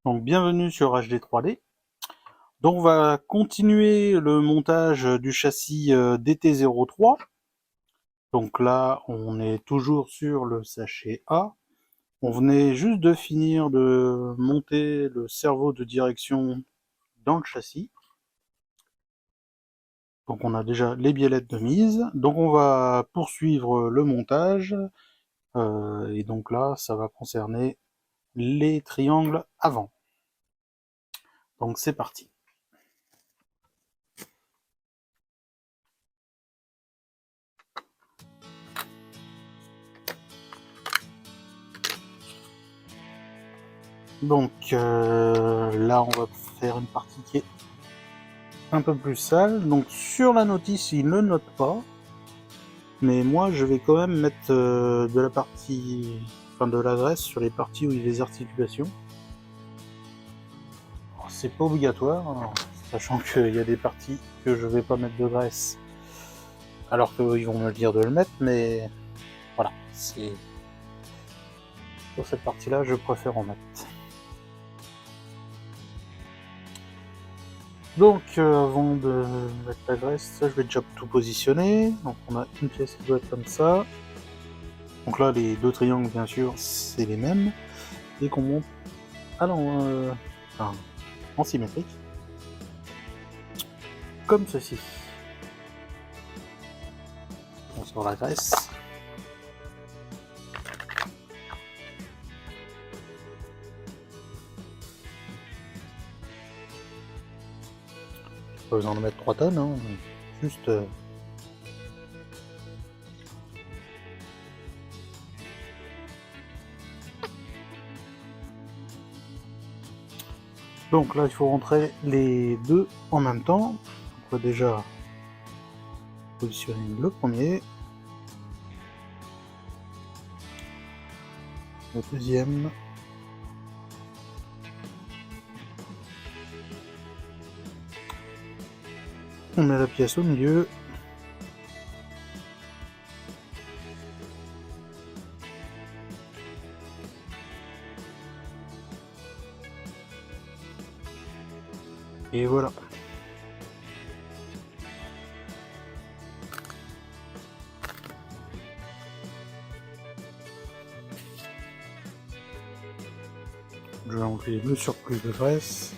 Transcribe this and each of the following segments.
Donc bienvenue sur HD 3D. Donc on va continuer le montage du châssis DT03. Donc là on est toujours sur le sachet A. On venait juste de finir de monter le cerveau de direction dans le châssis. Donc on a déjà les biellettes de mise. Donc on va poursuivre le montage. Et donc là ça va concerner les triangles avant. Donc c'est parti. Donc là on va faire une partie qui est un peu plus sale. Donc sur la notice il ne note pas, mais moi je vais quand même mettre de la partie, enfin de la graisse sur les parties où il y a des articulations. C'est pas obligatoire, hein, sachant qu'il y a des parties que je vais pas mettre de graisse, alors qu'ils vont me dire de le mettre, mais voilà, c'est sur cette partie-là je préfère en mettre. Donc avant de mettre la graisse, ça je vais déjà tout positionner. Donc on a une pièce qui doit être comme ça. Donc là les deux triangles bien sûr c'est les mêmes. Et qu'on monte enfin, en symétrique. Comme ceci. On sort la graisse. Pas besoin de mettre 3 tonnes, hein. Juste donc là il faut rentrer les deux en même temps. On va déjà positionner le premier, le deuxième, on met la pièce au milieu. Et voilà. Je vais enlever le surplus de graisse.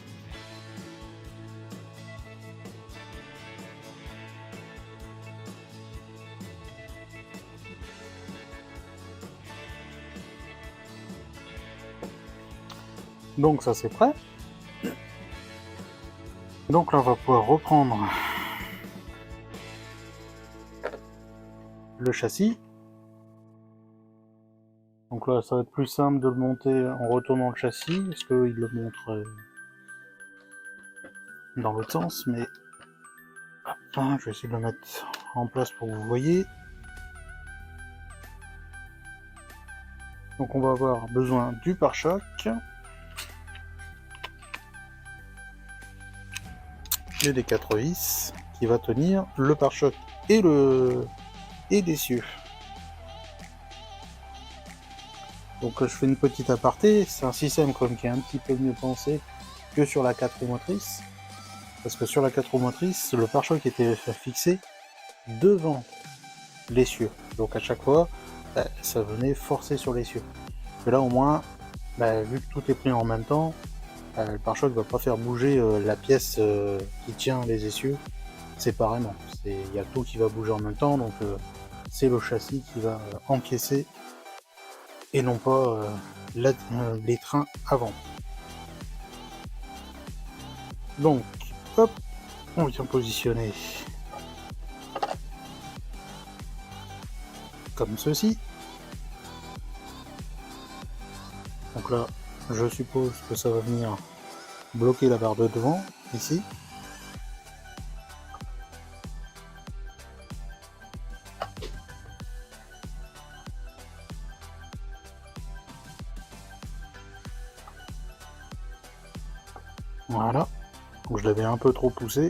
Donc ça c'est prêt. Donc là on va pouvoir reprendre le châssis. Donc là ça va être plus simple de le monter en retournant le châssis, parce qu'il le montre dans l'autre sens, mais je vais essayer de le mettre en place pour que vous voyez. Donc on va avoir besoin du pare-choc, et des 4 vis qui va tenir le pare-choc et l'essieu. Donc je fais une petite aparté, c'est un système quand même qui est un petit peu mieux pensé que sur la 4 roues motrices, parce que sur la 4 roues motrices, le pare-choc était fixé devant l'essieu, donc à chaque fois ça venait forcer sur l'essieu. Et là au moins, vu que tout est pris en même temps, le pare-choc ne va pas faire bouger la pièce qui tient les essieux séparément. Il y a tout qui va bouger en même temps, donc c'est le châssis qui va encaisser et non pas les trains avant. Donc, hop, on vient positionner comme ceci. Donc là, je suppose que ça va venir bloquer la barre de devant, ici. Voilà. Donc je l'avais un peu trop poussé.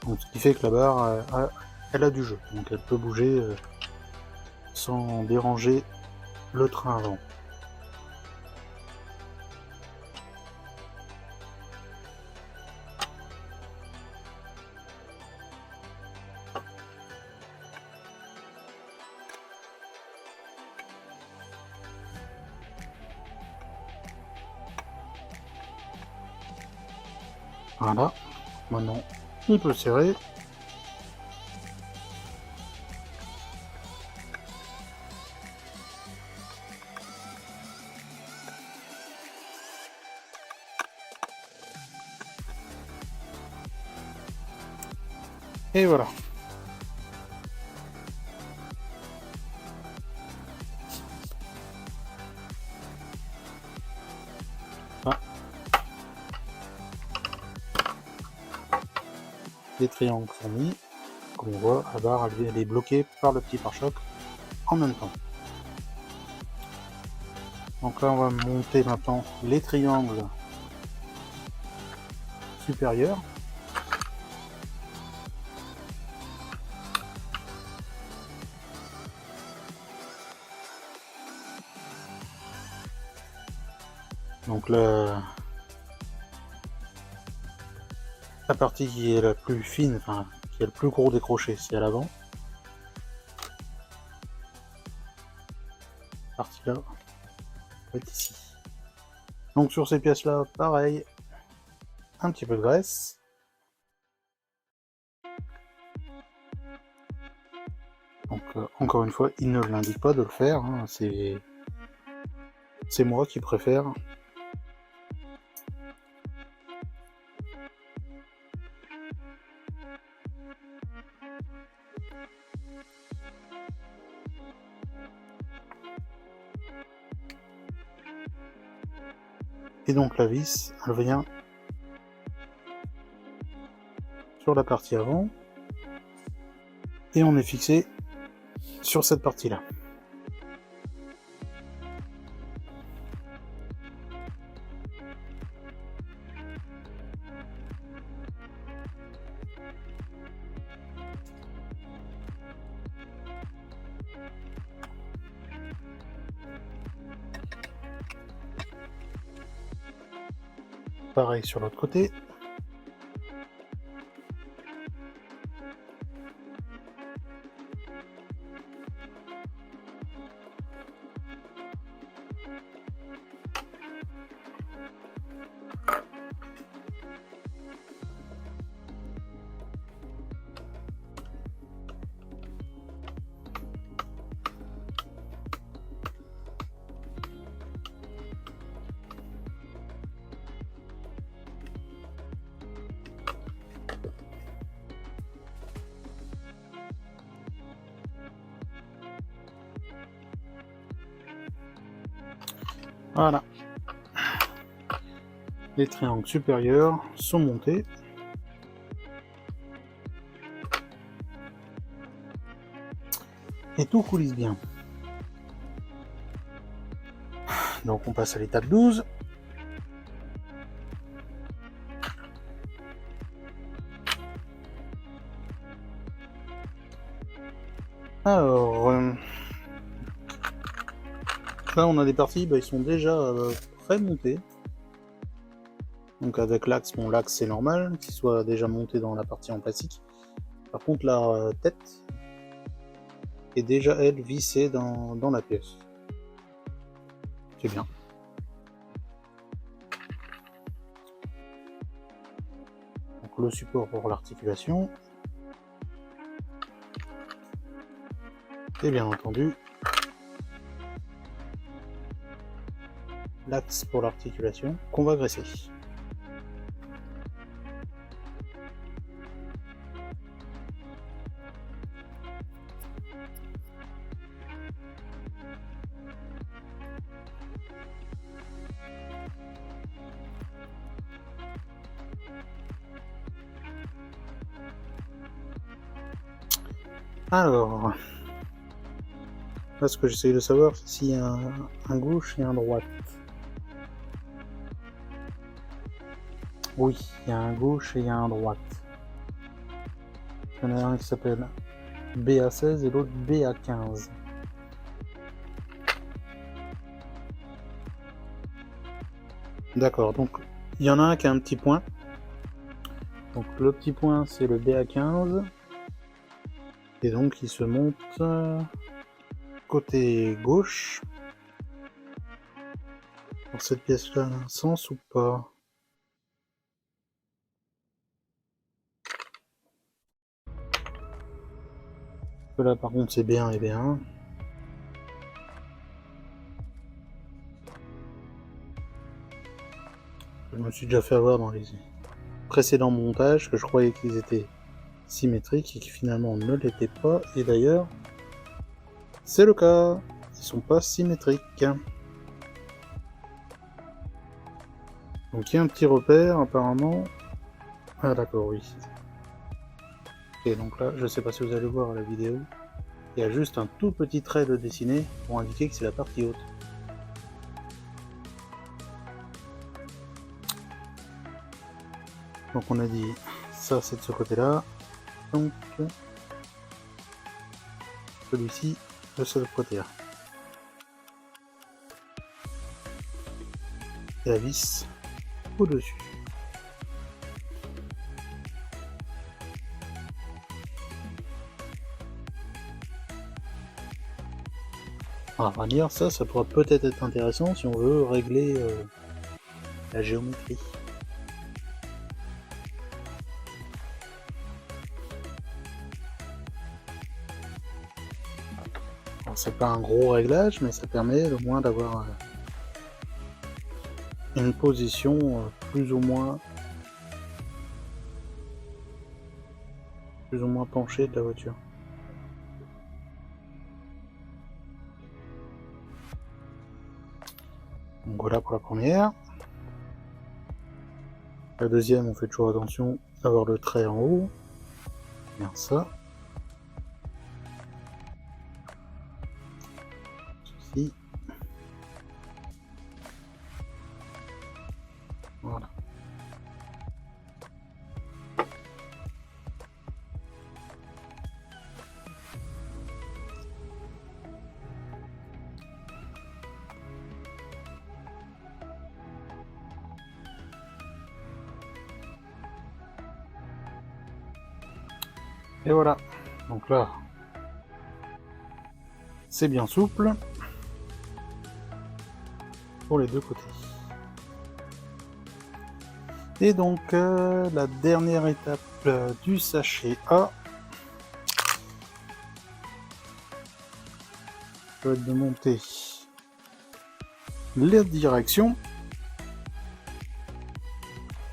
Donc, ce qui fait que la barre, elle a du jeu. Donc elle peut bouger sans déranger le train avant. Voilà, maintenant on peut serrer. Et voilà. Ah. Les triangles sont mis. Comme on voit, la barre elle est bloquée par le petit pare-choc en même temps. Donc là on va monter maintenant les triangles supérieurs. Donc la partie qui est la plus fine, enfin qui est le plus gros décroché, c'est à l'avant. Partie là, va être ici. Donc sur ces pièces là, pareil, un petit peu de graisse. Donc encore une fois, il ne l'indique pas de le faire, hein, c'est moi qui préfère. Et donc la vis, elle vient sur la partie avant, et on est fixé sur cette partie là. Pareil sur l'autre côté. Voilà. Les triangles supérieurs sont montés. Et tout coulisse bien. Donc on passe à l'étape 12. Alors, là on a des parties, ils sont déjà très montés. Donc avec l'axe, bon l'axe c'est normal, qu'il soit déjà monté dans la partie en plastique. Par contre la tête est déjà elle vissée dans la pièce. C'est bien. Donc le support pour l'articulation. Et bien entendu, l'axe pour l'articulation qu'on va graisser. Alors, là ce que j'essaye de savoir, c'est s'il y a un gauche et un droite. Oui, il y a un gauche et il y a un droite. Il y en a un qui s'appelle BA16 et l'autre BA15. D'accord, donc il y en a un qui a un petit point. Donc le petit point c'est le BA15. Et donc il se monte côté gauche. Pour cette pièce-là, sens ou pas? que là par contre c'est bien et bien. Je me suis déjà fait avoir dans les précédents montages que je croyais qu'ils étaient symétriques et qui finalement ne l'étaient pas. Et d'ailleurs, c'est le cas. Ils sont pas symétriques. Donc il y a un petit repère apparemment. Ah d'accord, oui. Et donc là, je sais pas si vous allez voir à la vidéo, il y a juste un tout petit trait de dessiné pour indiquer que c'est la partie haute. Donc on a dit ça c'est de ce côté-là. Donc celui-ci de ce côté-là. Et la vis au-dessus. À vrai dire, ça pourrait peut-être être intéressant si on veut régler la géométrie. C'est pas un gros réglage, mais ça permet au moins d'avoir une position plus ou moins penchée de la voiture. Donc voilà pour la première. La deuxième, on fait toujours attention d'avoir le trait en haut. Bien ça. Ceci. Voilà. Et voilà. Donc là, c'est bien souple pour les deux côtés. Et donc la dernière étape du sachet A, ça va être de monter les directions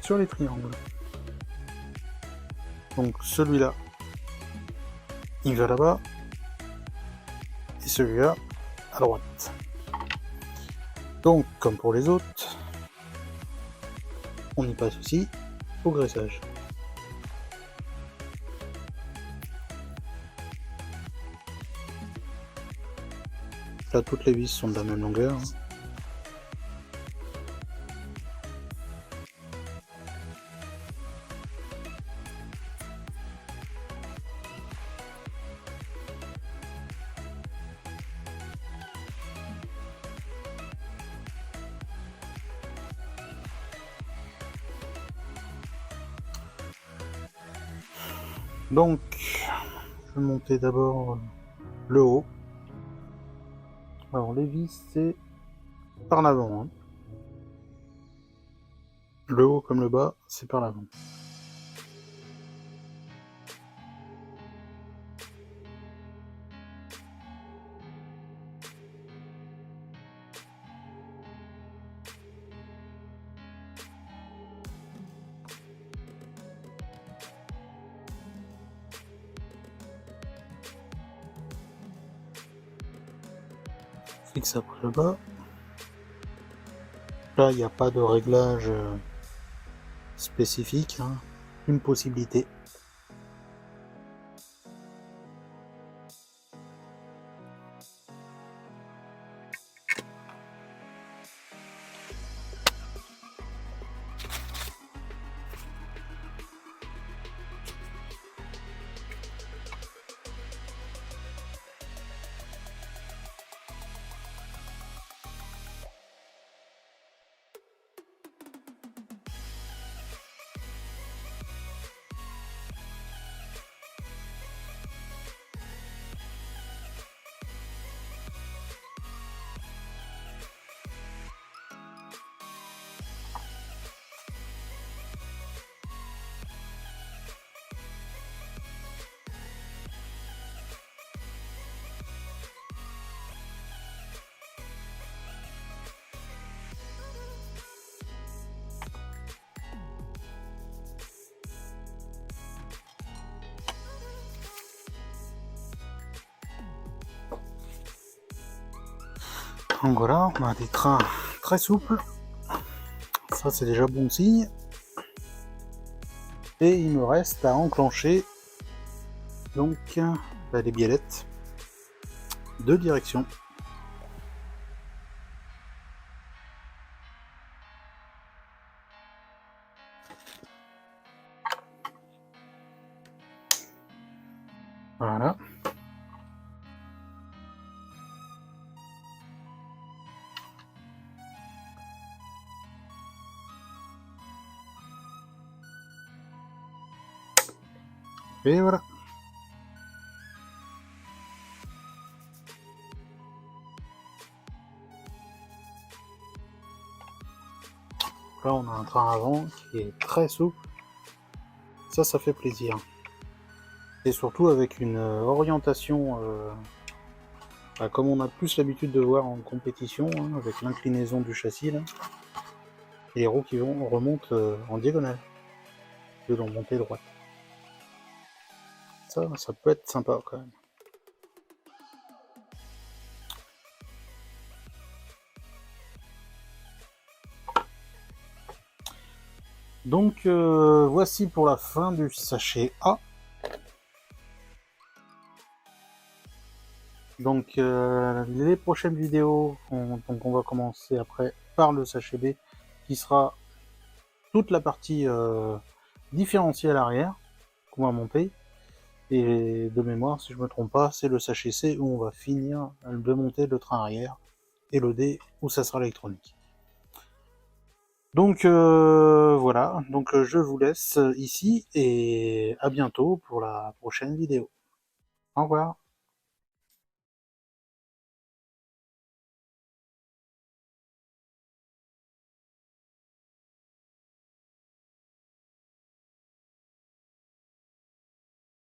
sur les triangles. Donc celui-là, il va là-bas, et celui-là à droite. Donc comme pour les autres, on y passe aussi au graissage. Là, toutes les vis sont de la même longueur. Donc, je vais monter d'abord le haut. Alors, les vis, c'est par l'avant. Hein. Le haut comme le bas, c'est par l'avant. Fixe après le bas. Là, il n'y a pas de réglage spécifique. Hein. Une possibilité. Donc voilà, on a des trains très souples. Ça c'est déjà bon signe. Et il me reste à enclencher donc les biellettes de direction. Voilà. Et voilà. Là on a un train avant qui est très souple. Ça fait plaisir. Et surtout avec une orientation, comme on a plus l'habitude de voir en compétition, hein, avec l'inclinaison du châssis, là, et les roues qui remontent en diagonale, au lieu d'en monter droite. Ça peut être sympa quand même. Donc voici pour la fin du sachet A. Donc les prochaines vidéos, donc on va commencer après par le sachet B, qui sera toute la partie différentielle arrière qu'on va monter. Et de mémoire, si je me trompe pas, c'est le sachet C où on va finir de monter le train arrière, et le D où ça sera l'électronique. Donc voilà, donc je vous laisse ici et à bientôt pour la prochaine vidéo. Au revoir.